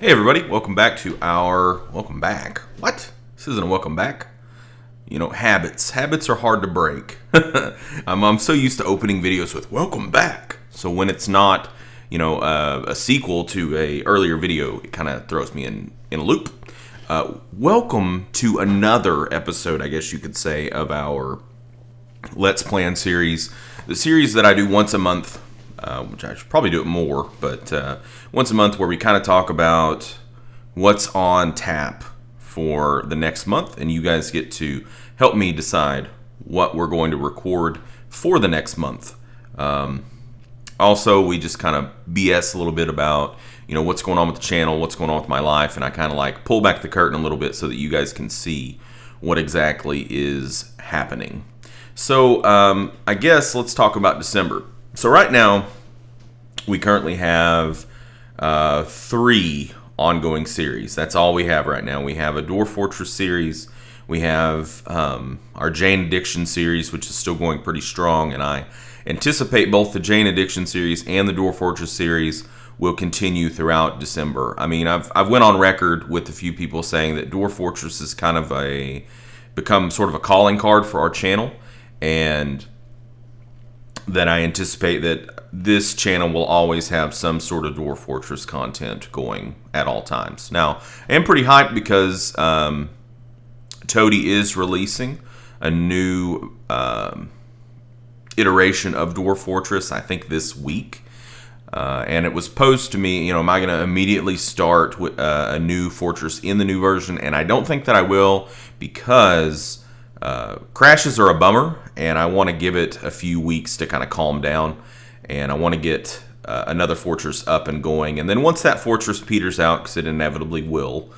Hey everybody, welcome back to our... Welcome back? What? This isn't a welcome back. You know, habits. Habits are hard to break. I'm so used to opening videos with welcome back. So when it's not, a sequel to a earlier video, it kind of throws me in a loop. Welcome to another episode, I guess you could say, of our Let's Plan series. The series that I do once a month, which I should probably do it more, but once a month where we kind of talk about what's on tap for the next month, and you guys get to help me decide what we're going to record for the next month. Also, we just kind of BS a little bit about, what's going on with the channel, what's going on with my life, and I kind of like pull back the curtain a little bit so that you guys can see what exactly is happening. So, I guess let's talk about December. So right now, we currently have 3 ongoing series. That's all we have right now. We have a Dwarf Fortress series. We have our Jane Addiction series, which is still going pretty strong, and I anticipate both the Jane Addiction series and the Dwarf Fortress series will continue throughout December. I mean, I've went on record with a few people saying that Dwarf Fortress is kind of become sort of a calling card for our channel, and that I anticipate that this channel will always have some sort of Dwarf Fortress content going at all times. Now, I am pretty hyped because Toady is releasing a new iteration of Dwarf Fortress, I think this week. And it was posed to me, am I going to immediately start with a new fortress in the new version? And I don't think that I will, because crashes are a bummer, and I want to give it a few weeks to kind of calm down, and I want to get another fortress up and going. And then once that fortress peters out, because it inevitably will,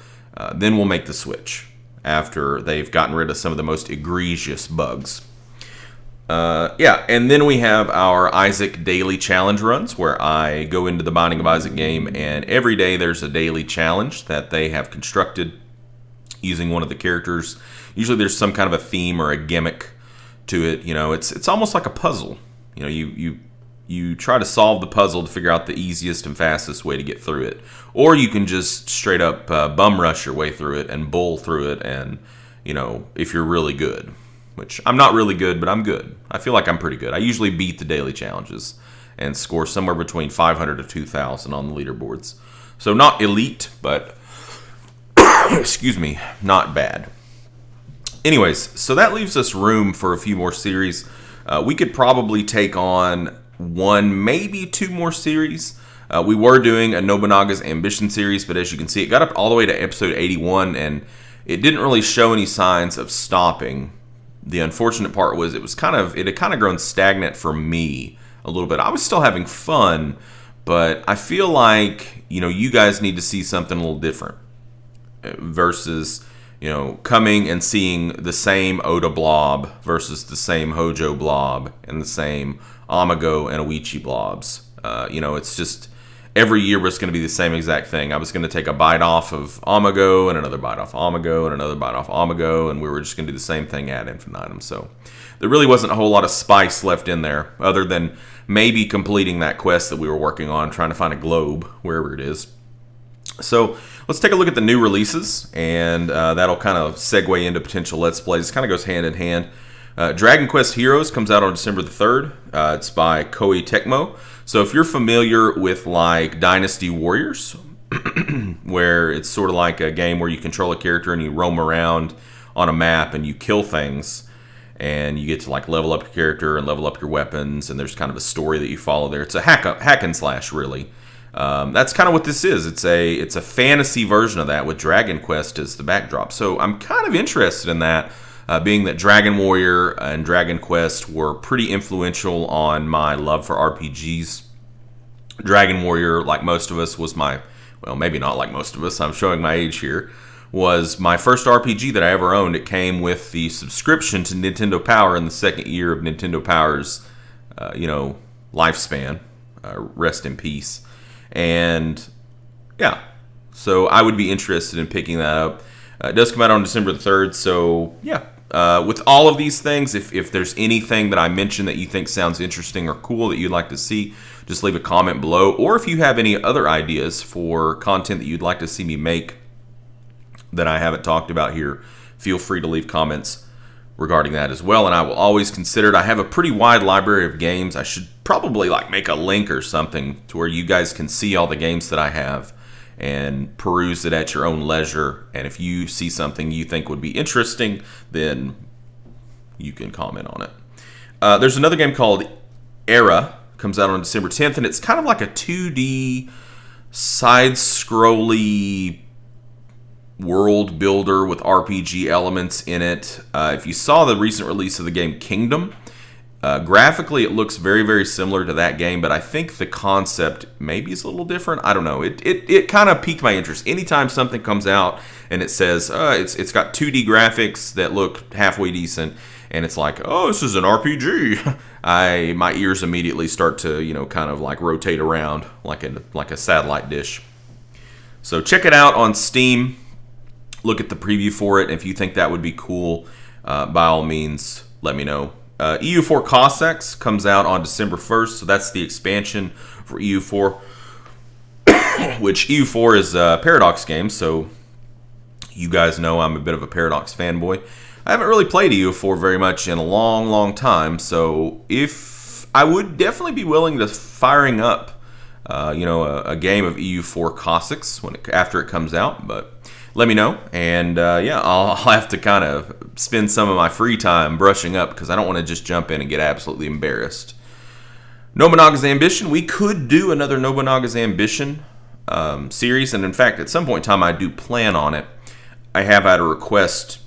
then we'll make the switch after they've gotten rid of some of the most egregious bugs. And then we have our Isaac daily challenge runs, where I go into the Binding of Isaac game, and every day there's a daily challenge that they have constructed using one of the characters. Usually there's some kind of a theme or a gimmick to it. It's almost like a puzzle. You try to solve the puzzle to figure out the easiest and fastest way to get through it. Or you can just straight up bum rush your way through it and bull through it, and, if you're really good. Which, I'm not really good, but I'm good. I feel like I'm pretty good. I usually beat the daily challenges and score somewhere between 500 to 2,000 on the leaderboards. So not elite, but, excuse me, not bad. Anyways, so that leaves us room for a few more series. We could probably take on 1, maybe 2 more series. We were doing a Nobunaga's Ambition series, but as you can see, it got up all the way to episode 81, and it didn't really show any signs of stopping. The unfortunate part was it had kind of grown stagnant for me a little bit. I was still having fun, but I feel like, you guys need to see something a little different versus, coming and seeing the same Oda blob versus the same Hojo blob and the same Amago and Oichi blobs. It's just every year was going to be the same exact thing. I was going to take a bite off of Amago and another bite off Amago and another bite off Amago, and we were just going to do the same thing ad infinitum. So there really wasn't a whole lot of spice left in there, other than maybe completing that quest that we were working on, trying to find a globe, wherever it is. So let's take a look at the new releases, and that'll kind of segue into potential Let's Plays. It kind of goes hand in hand. Dragon Quest Heroes comes out on December the 3rd. It's by Koei Tecmo. So if you're familiar with like Dynasty Warriors, where it's sort of like a game where you control a character and you roam around on a map and you kill things, and you get to like level up your character and level up your weapons, and there's kind of a story that you follow there. It's a hack and slash, really. That's kind of what this is. It's a fantasy version of that with Dragon Quest as the backdrop. So I'm kind of interested in that. Being that Dragon Warrior and Dragon Quest were pretty influential on my love for RPGs. Dragon Warrior, like most of us, was maybe not like most of us, I'm showing my age here, was my first RPG that I ever owned. It came with the subscription to Nintendo Power in the second year of Nintendo Power's, lifespan. Rest in peace. And, yeah, so I would be interested in picking that up. It does come out on December the 3rd, so, yeah. With all of these things, if there's anything that I mentioned that you think sounds interesting or cool that you'd like to see, just leave a comment below. Or if you have any other ideas for content that you'd like to see me make that I haven't talked about here, feel free to leave comments regarding that as well, and I will always consider it. I have a pretty wide library of games. I should probably like make a link or something to where you guys can see all the games that I have and peruse it at your own leisure. And if you see something you think would be interesting, then you can comment on it. There's another game called Era, comes out on December 10th, and it's kind of like a 2D side-scrolly world builder with RPG elements in it. If you saw the recent release of the game Kingdom, graphically it looks very, very similar to that game, but I think the concept maybe is a little different. I don't know. It kind of piqued my interest. Anytime something comes out and it says it's got 2D graphics that look halfway decent, and it's like, oh, this is an RPG, my ears immediately start to kind of like rotate around like a satellite dish. So check it out on Steam. Look at the preview for it. If you think that would be cool, by all means, let me know. EU4 Cossacks comes out on December 1st, so that's the expansion for EU4, which EU4 is a Paradox game, so you guys know I'm a bit of a Paradox fanboy. I haven't really played EU4 very much in a long, long time, so if I would definitely be willing to firing up, a game of EU4 Cossacks after it comes out, but let me know, and I'll have to kind of spend some of my free time brushing up because I don't want to just jump in and get absolutely embarrassed. Nobunaga's Ambition. We could do another Nobunaga's Ambition series, and in fact, at some point in time, I do plan on it. I have had a request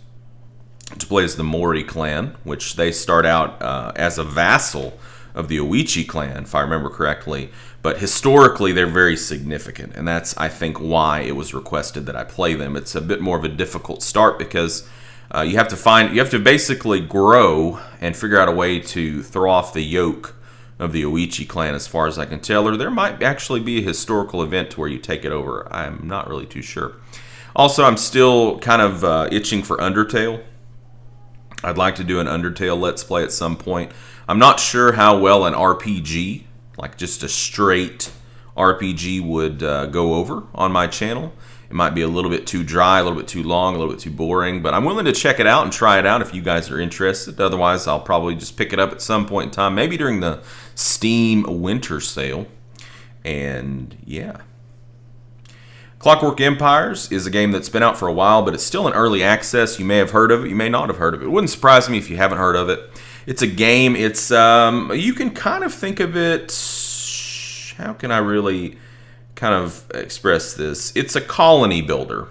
to play as the Mori clan, which they start out as a vassal of the Oichi clan, if I remember correctly. But historically, they're very significant, and that's, I think, why it was requested that I play them. It's a bit more of a difficult start because you have to basically grow and figure out a way to throw off the yoke of the Oichi clan, as far as I can tell, or there might actually be a historical event to where you take it over. I'm not really too sure. Also, I'm still kind of itching for Undertale. I'd like to do an Undertale Let's Play at some point. I'm not sure how well an RPG, like just a straight RPG, would go over on my channel. It might be a little bit too dry, a little bit too long, a little bit too boring, but I'm willing to check it out and try it out if you guys are interested. Otherwise, I'll probably just pick it up at some point in time, maybe during the Steam Winter Sale. And yeah. Clockwork Empires is a game that's been out for a while, but it's still in early access. You may have heard of it, you may not have heard of it. It wouldn't surprise me if you haven't heard of it. It's a game, it's, you can kind of think of it, how can I really kind of express this? It's a colony builder.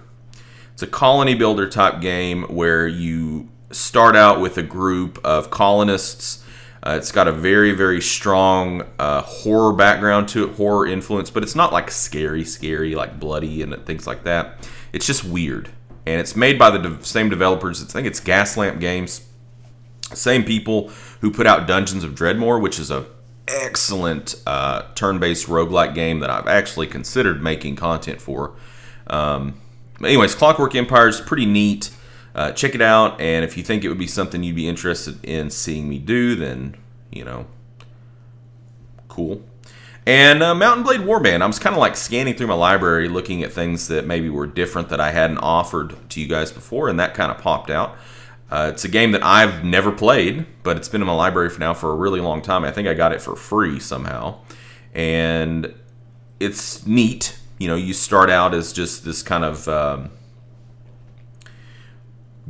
It's a colony builder type game where you start out with a group of colonists. It's got a very, very strong horror background to it, horror influence, but it's not like scary, like bloody and things like that. It's just weird. And it's made by the same developers. I think it's Gaslamp Games. Same people who put out Dungeons of Dreadmore, which is a excellent turn-based roguelike game that I've actually considered making content for. Anyways, Clockwork Empire is pretty neat. Check it out, and if you think it would be something you'd be interested in seeing me do, then, cool. And Mountain Blade Warband. I was kind of like scanning through my library, looking at things that maybe were different that I hadn't offered to you guys before, and that kind of popped out. It's a game that I've never played, but it's been in my library for a really long time. I think I got it for free somehow. And it's neat. You start out as just this kind of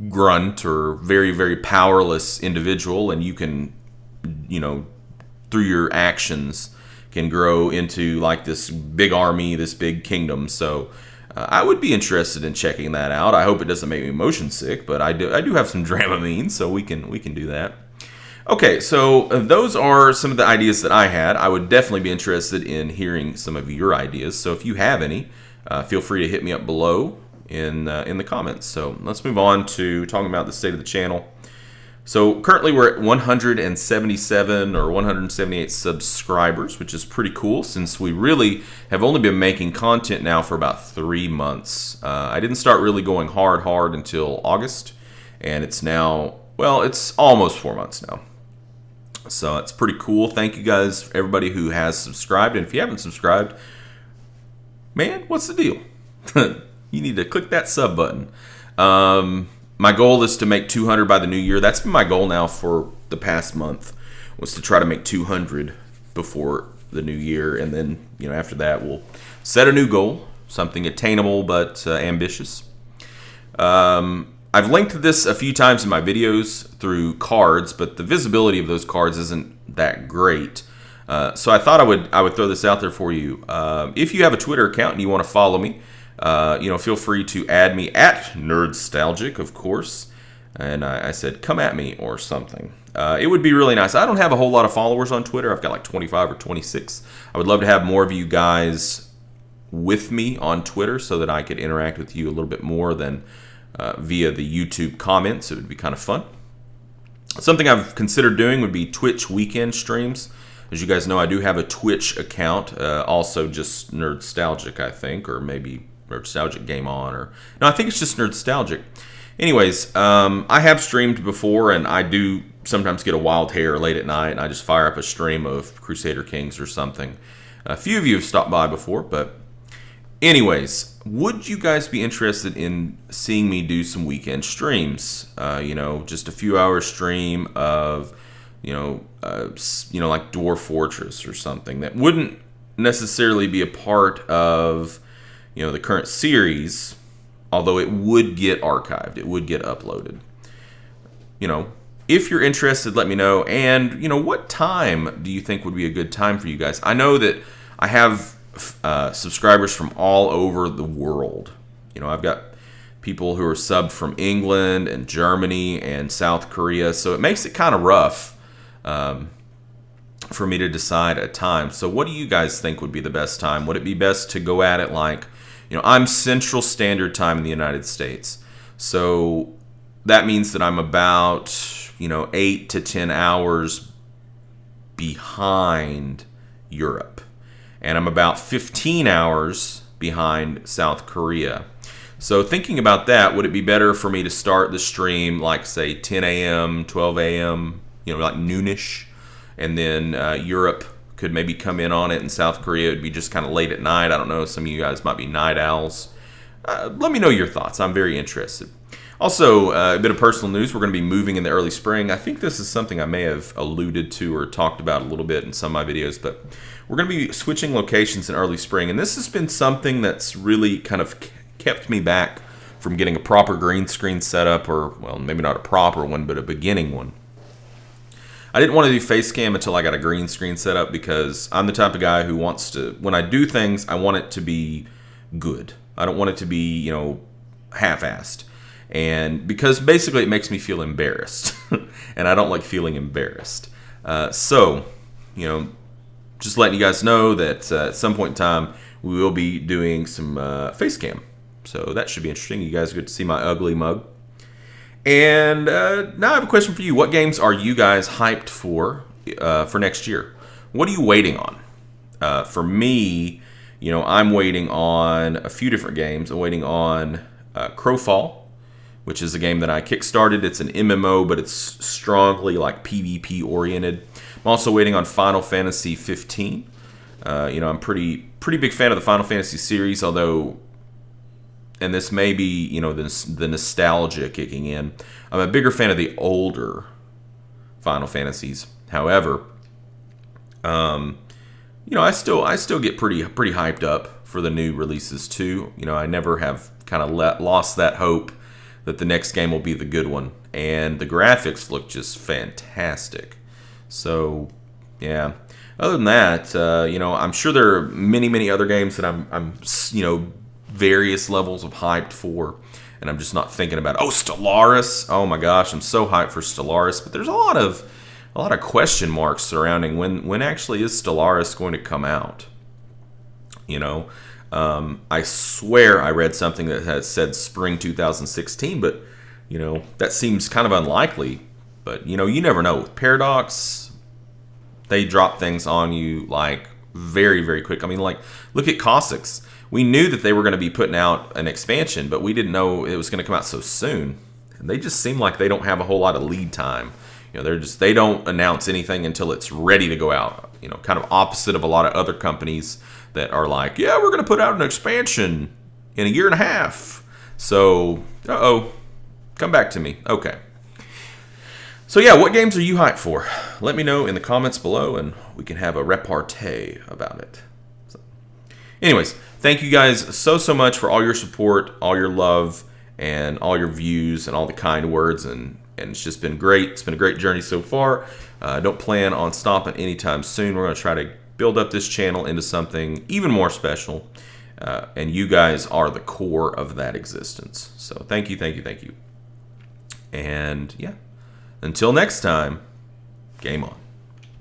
grunt or very, very powerless individual, and you can, through your actions, can grow into like this big army, this big kingdom. So I would be interested in checking that out. I hope it doesn't make me motion sick, but I do have some Dramamine, so we can do that. Okay, so those are some of the ideas that I had. I would definitely be interested in hearing some of your ideas. So if you have any, feel free to hit me up below in the comments. So let's move on to talking about the state of the channel. So currently we're at 177 or 178 subscribers, which is pretty cool since we really have only been making content now for about 3 months. I didn't start really going hard until August, and it's now, well, it's almost 4 months now. So it's pretty cool. Thank you guys, everybody who has subscribed. And if you haven't subscribed, man, what's the deal? You need to click that sub button. My goal is to make 200 by the new year. That's been my goal now for the past month, was to try to make 200 before the new year. And then, after that, we'll set a new goal, something attainable but ambitious. I've linked this a few times in my videos through cards, but the visibility of those cards isn't that great. So I thought I would throw this out there for you. If you have a Twitter account and you want to follow me, feel free to add me at Nerdstalgic, of course. And I said, come at me or something. It would be really nice. I don't have a whole lot of followers on Twitter. I've got like 25 or 26. I would love to have more of you guys with me on Twitter so that I could interact with you a little bit more than via the YouTube comments. It would be kind of fun. Something I've considered doing would be Twitch weekend streams. As you guys know, I do have a Twitch account, also just Nerdstalgic, I think, or maybe Nerdstalgic Game On, or no, I think it's just Nerdstalgic. Anyways, I have streamed before, and I do sometimes get a wild hair late at night, and I just fire up a stream of Crusader Kings or something. A few of you have stopped by before, but anyways, would you guys be interested in seeing me do some weekend streams? Just a few hour stream of, like Dwarf Fortress or something that wouldn't necessarily be a part of, the current series, although it would get archived, it would get uploaded. If you're interested, let me know. And, what time do you think would be a good time for you guys? I know that I have subscribers from all over the world. I've got people who are subbed from England and Germany and South Korea, so it makes it kind of rough for me to decide a time. So what do you guys think would be the best time? Would it be best to go at it like, I'm Central Standard Time in the United States, so that means that I'm about 8 to 10 hours behind Europe. And I'm about 15 hours behind South Korea. So thinking about that, would it be better for me to start the stream like, say, 10 a.m., 12 a.m., like noonish, and then Europe could maybe come in on it, and South Korea would be just kind of late at night? I don't know, some of you guys might be night owls. Let me know your thoughts. I'm very interested. Also, a bit of personal news. We're going to be moving in the early spring. I think this is something I may have alluded to or talked about a little bit in some of my videos, but we're going to be switching locations in early spring, and this has been something that's really kind of kept me back from getting a proper green screen setup, or, well, maybe not a proper one, but a beginning one. I didn't want to do face cam until I got a green screen set up, because I'm the type of guy who wants to, when I do things, I want it to be good. I don't want it to be, half-assed. And because basically it makes me feel embarrassed. And I don't like feeling embarrassed. So, just letting you guys know that at some point in time, we will be doing some face cam. So that should be interesting. You guys get to see my ugly mug. And now I have a question for you. What games are you guys hyped for next year? What are you waiting on? For me, I'm waiting on a few different games. I'm waiting on Crowfall, which is a game that I kickstarted. It's an MMO, but it's strongly like PvP oriented. I'm also waiting on Final Fantasy 15. I'm pretty big fan of the Final Fantasy series, although, and this may be, the nostalgia kicking in, I'm a bigger fan of the older Final Fantasies. However, I still get pretty hyped up for the new releases too. I never have kind of lost that hope that the next game will be the good one, and the graphics look just fantastic. So, yeah. Other than that, I'm sure there are many other games that I'm various levels of hyped for, and I'm just not thinking about it. Oh, Stellaris! Oh my gosh, I'm so hyped for Stellaris, but there's a lot of question marks surrounding when actually is Stellaris going to come out. I swear I read something that had said spring 2016, but that seems kind of unlikely. But you never know. With Paradox, they drop things on you like very, very quick. I mean, like, look at Cossacks. We knew that they were going to be putting out an expansion, but we didn't know it was going to come out so soon. And they just seem like they don't have a whole lot of lead time. they don't announce anything until it's ready to go out. Kind of opposite of a lot of other companies that are like, yeah, we're going to put out an expansion in a year and a half. So, come back to me. Okay. So yeah, what games are you hyped for? Let me know in the comments below, and we can have a repartee about it. So, anyways, thank you guys so much for all your support, all your love, and all your views, and all the kind words, and it's just been great. It's been a great journey so far. Don't plan on stopping anytime soon. We're going to try to build up this channel into something even more special, and you guys are the core of that existence. So thank you. And yeah. Until next time, game on.